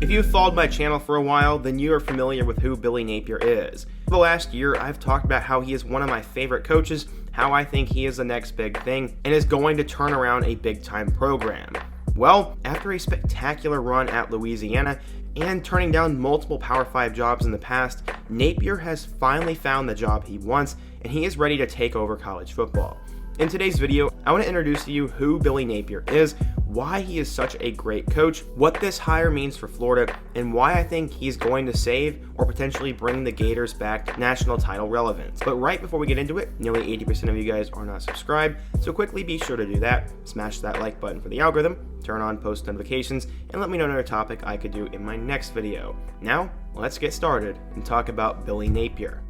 If you've followed my channel for a while, then you are familiar with who Billy Napier is. For the last year, I've talked about how he is one of my favorite coaches, how I think he is the next big thing, and is going to turn around a big-time program. Well, after a spectacular run at Louisiana, and turning down multiple Power 5 jobs in the past, Napier has finally found the job he wants, and he is ready to take over college football. In today's video, I want to introduce to you who Billy Napier is, why he is such a great coach, what this hire means for Florida, and why I think he's going to save or potentially bring the Gators back to national title relevance. But right before we get into it, nearly 80% of you guys are not subscribed, so quickly be sure to do that. Smash that like button for the algorithm, turn on post notifications, and let me know another topic I could do in my next video. Now, let's get started and talk about Billy Napier.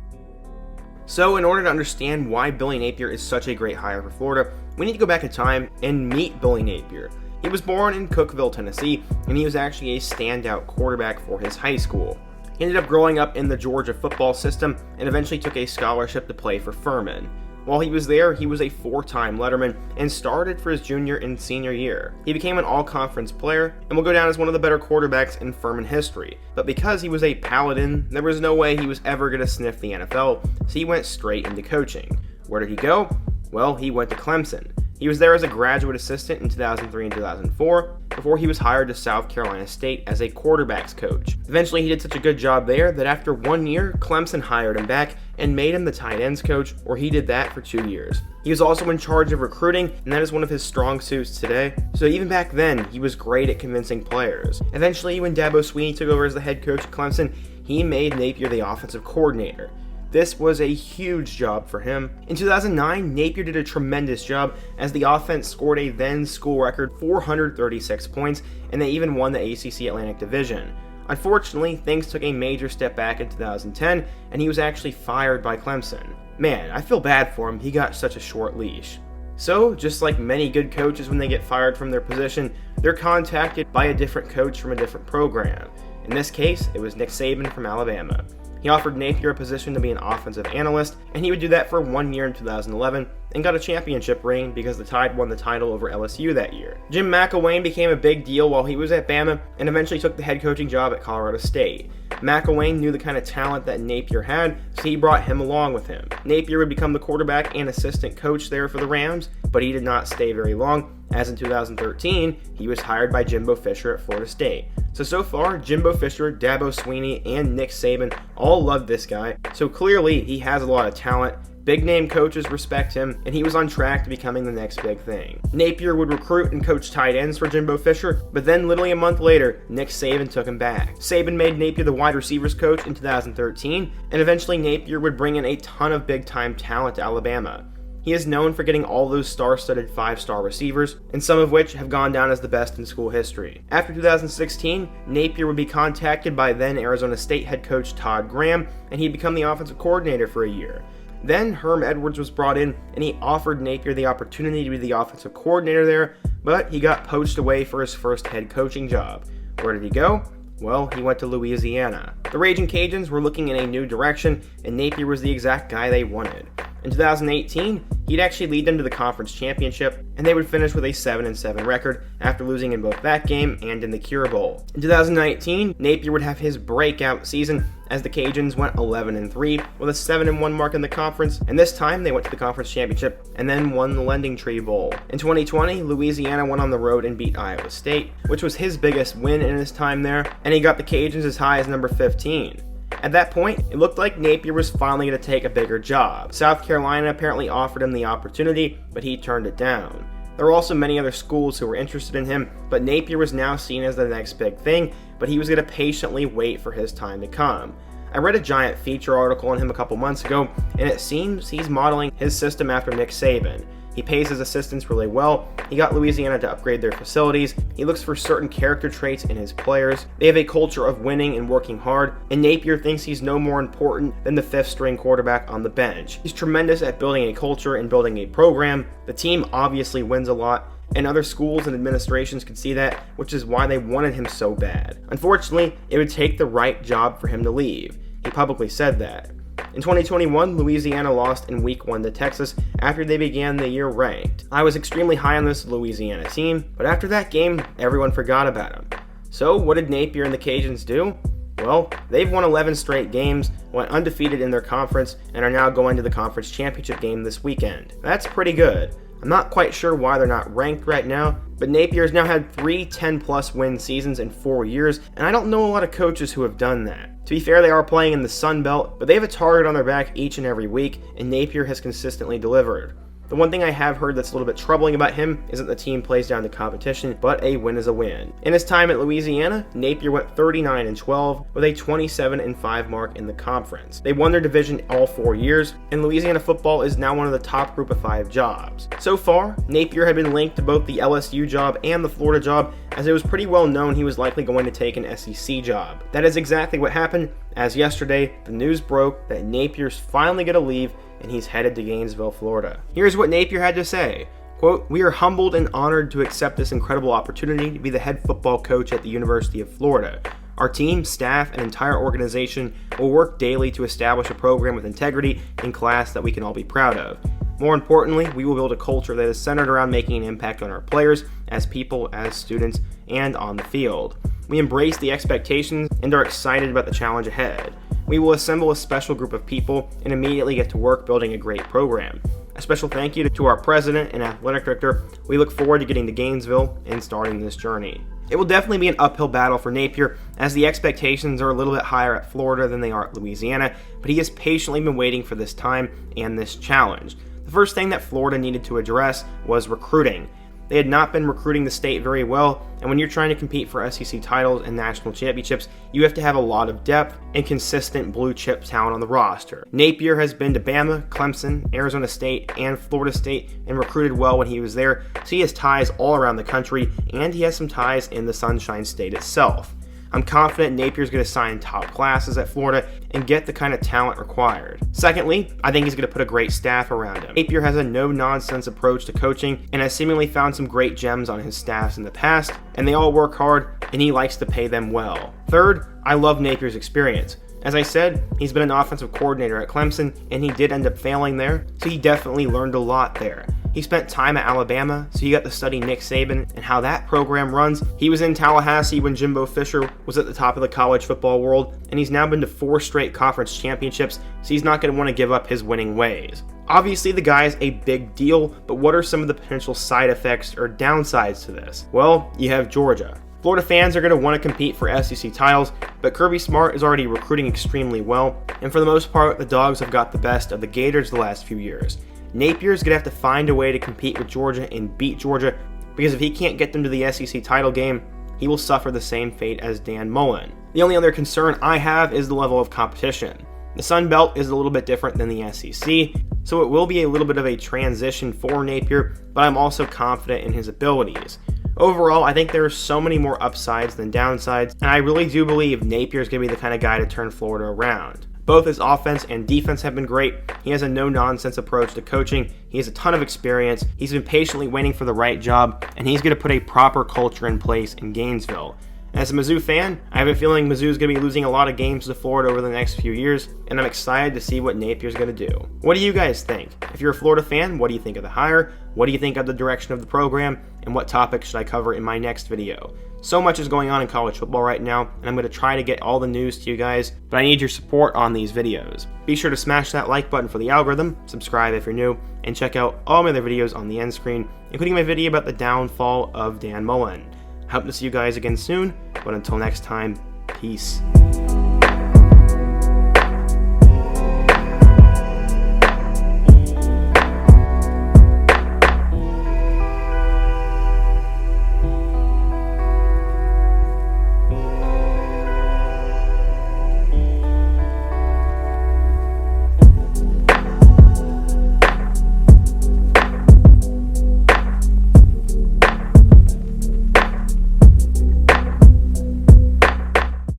So in order to understand why Billy Napier is such a great hire for Florida, we need to go back in time and meet Billy Napier. He was born in Cookeville, Tennessee, and he was actually a standout quarterback for his high school. He ended up growing up in the Georgia football system and eventually took a scholarship to play for Furman. While he was there, he was a 4-time letterman and started for his junior and senior year. He became an all-conference player and will go down as one of the better quarterbacks in Furman history. But because he was a Paladin, there was no way he was ever going to sniff the NFL, so he went straight into coaching. Where did he go? Well, he went to Clemson. He was there as a graduate assistant in 2003 and 2004, before he was hired to South Carolina State as a quarterbacks coach. Eventually, he did such a good job there that after 1 year, Clemson hired him back and made him the tight ends coach, where he did that for 2 years. He was also in charge of recruiting, and that is one of his strong suits today. So even back then, he was great at convincing players. Eventually, when Dabo Swinney took over as the head coach at Clemson, he made Napier the offensive coordinator. This was a huge job for him. In 2009, Napier did a tremendous job as the offense scored a then school record 436 points, and they even won the ACC Atlantic Division. Unfortunately, things took a major step back in 2010, and he was actually fired by Clemson. Man, I feel bad for him, he got such a short leash. So, just like many good coaches when they get fired from their position, they're contacted by a different coach from a different program. In this case, it was Nick Saban from Alabama. He offered Napier a position to be an offensive analyst, and he would do that for 1 year in 2011, and got a championship ring because the Tide won the title over LSU that year. Jim McElwain became a big deal while he was at Bama, and eventually took the head coaching job at Colorado State. McElwain knew the kind of talent that Napier had, so he brought him along with him. Napier would become the quarterback and assistant coach there for the Rams, but he did not stay very long, as in 2013, he was hired by Jimbo Fisher at Florida State. So far, Jimbo Fisher, Dabo Swinney, and Nick Saban all love this guy, so clearly he has a lot of talent. Big name coaches respect him, and he was on track to becoming the next big thing. Napier would recruit and coach tight ends for Jimbo Fisher, but then literally a month later, Nick Saban took him back. Saban made Napier the wide receivers coach in 2013, and eventually Napier would bring in a ton of big-time talent to Alabama. He is known for getting all those star-studded 5-star receivers, and some of which have gone down as the best in school history. After 2016, Napier would be contacted by then Arizona State head coach Todd Graham, and he'd become the offensive coordinator for a year. Then Herm Edwards was brought in, and he offered Napier the opportunity to be the offensive coordinator there, but he got poached away for his first head coaching job. Where did he go? Well, he went to Louisiana. The Raging Cajuns were looking in a new direction, and Napier was the exact guy they wanted. In 2018, he'd actually lead them to the conference championship, and they would finish with a 7-7 record after losing in both that game and in the Cure Bowl. In 2019, Napier would have his breakout season as the Cajuns went 11-3 with a 7-1 mark in the conference, and this time they went to the conference championship and then won the Lending Tree Bowl. In 2020, Louisiana went on the road and beat Iowa State, which was his biggest win in his time there, and he got the Cajuns as high as number 15. At that point, it looked like Napier was finally going to take a bigger job. South Carolina apparently offered him the opportunity, but he turned it down. There were also many other schools who were interested in him, but Napier was now seen as the next big thing, but he was going to patiently wait for his time to come. I read a giant feature article on him a couple months ago, and it seems he's modeling his system after Nick Saban. He pays his assistants really well, he got Louisiana to upgrade their facilities, he looks for certain character traits in his players, they have a culture of winning and working hard, and Napier thinks he's no more important than the 5th string quarterback on the bench. He's tremendous at building a culture and building a program. The team obviously wins a lot, and other schools and administrations could see that, which is why they wanted him so bad. Unfortunately, it would take the right job for him to leave. He publicly said that. In 2021, Louisiana lost in Week 1 to Texas after they began the year ranked. I was extremely high on this Louisiana team, but after that game, everyone forgot about him. So what did Napier and the Cajuns do? Well, they've won 11 straight games, went undefeated in their conference, and are now going to the conference championship game this weekend. That's pretty good. I'm not quite sure why they're not ranked right now, but Napier's now had 3 10-plus win seasons in 4 years, and I don't know a lot of coaches who have done that. To be fair, they are playing in the Sun Belt, but they have a target on their back each and every week, and Napier has consistently delivered. The one thing I have heard that's a little bit troubling about him isn't the team plays down to competition, but a win is a win. In his time at Louisiana, Napier went 39-12 with a 27-5 mark in the conference. They won their division all 4 years, and Louisiana football is now one of the top group of 5 jobs. So far, Napier had been linked to both the LSU job and the Florida job, as it was pretty well known he was likely going to take an SEC job. That is exactly what happened, as yesterday, the news broke that Napier's finally going to leave and he's headed to Gainesville, Florida. Here's what Napier had to say. Quote, "We are humbled and honored to accept this incredible opportunity to be the head football coach at the University of Florida. Our team, staff, and entire organization will work daily to establish a program with integrity and class that we can all be proud of. More importantly, we will build a culture that is centered around making an impact on our players, as people, as students, and on the field. We embrace the expectations and are excited about the challenge ahead. We will assemble a special group of people and immediately get to work building a great program. A special thank you to our president and athletic director. We look forward to getting to Gainesville and starting this journey." It will definitely be an uphill battle for Napier, as the expectations are a little bit higher at Florida than they are at Louisiana, but he has patiently been waiting for this time and this challenge. The first thing that Florida needed to address was recruiting. They had not been recruiting the state very well, and when you're trying to compete for SEC titles and national championships, you have to have a lot of depth and consistent blue chip talent on the roster. Napier has been to Bama, Clemson, Arizona State, and Florida State and recruited well when he was there, so he has ties all around the country, and he has some ties in the Sunshine State itself. I'm confident Napier's going to sign top classes at Florida and get the kind of talent required. Secondly, I think he's going to put a great staff around him. Napier has a no-nonsense approach to coaching and has seemingly found some great gems on his staffs in the past, and they all work hard, and he likes to pay them well. Third, I love Napier's experience. As I said, he's been an offensive coordinator at Clemson, and he did end up failing there, so he definitely learned a lot there. He spent time at Alabama, so he got to study Nick Saban and how that program runs. He was in Tallahassee when Jimbo Fisher was at the top of the college football world, and he's now been to 4 straight conference championships, so he's not going to want to give up his winning ways. Obviously, the guy is a big deal, but what are some of the potential side effects or downsides to this? Well, you have Georgia. Florida fans are going to want to compete for SEC titles, but Kirby Smart is already recruiting extremely well, and for the most part, the Dogs have got the best of the Gators the last few years. Napier's going to have to find a way to compete with Georgia and beat Georgia, because if he can't get them to the SEC title game, he will suffer the same fate as Dan Mullen. The only other concern I have is the level of competition. The Sun Belt is a little bit different than the SEC, so it will be a little bit of a transition for Napier, but I'm also confident in his abilities. Overall, I think there are so many more upsides than downsides, and I really do believe Napier is going to be the kind of guy to turn Florida around. Both his offense and defense have been great. He has a no-nonsense approach to coaching. He has a ton of experience. He's been patiently waiting for the right job, and he's going to put a proper culture in place in Gainesville. As a Mizzou fan, I have a feeling Mizzou is going to be losing a lot of games to Florida over the next few years, and I'm excited to see what Napier's going to do. What do you guys think? If you're a Florida fan, what do you think of the hire? What do you think of the direction of the program? And what topics should I cover in my next video? So much is going on in college football right now, and I'm going to try to get all the news to you guys, but I need your support on these videos. Be sure to smash that like button for the algorithm, subscribe if you're new, and check out all my other videos on the end screen, including my video about the downfall of Dan Mullen. I hope to see you guys again soon, but until next time, peace.